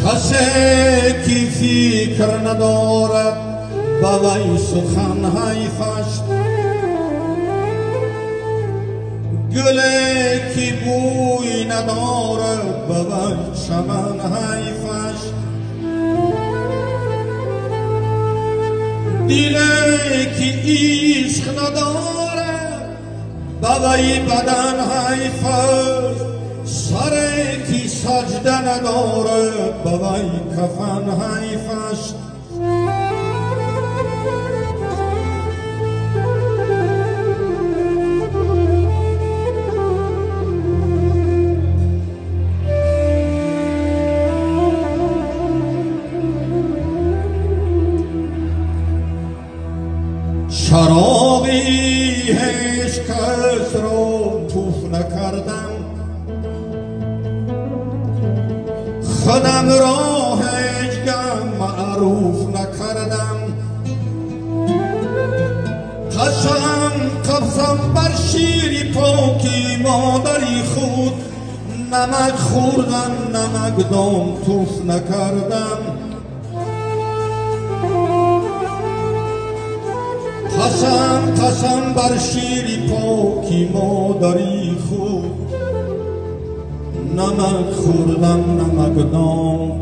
کسی که فکر ندارد با وی سخن حیفش، گلی که بوی ندارد با وی چمن حیفش، دلی که عشق ندارد با وی بدن حیفش، سری که سجده ندارد با وی کفن حیفش. شرابی هیچ کس را توف نکردم، خودم را هیچ گم معروف نکردم، قسم بر شیر پاکی مادری خود، نمک خوردم نمک دام توف نکردم. قسم بر شیر پاکی مادری خود، نمک خوردم نمک دام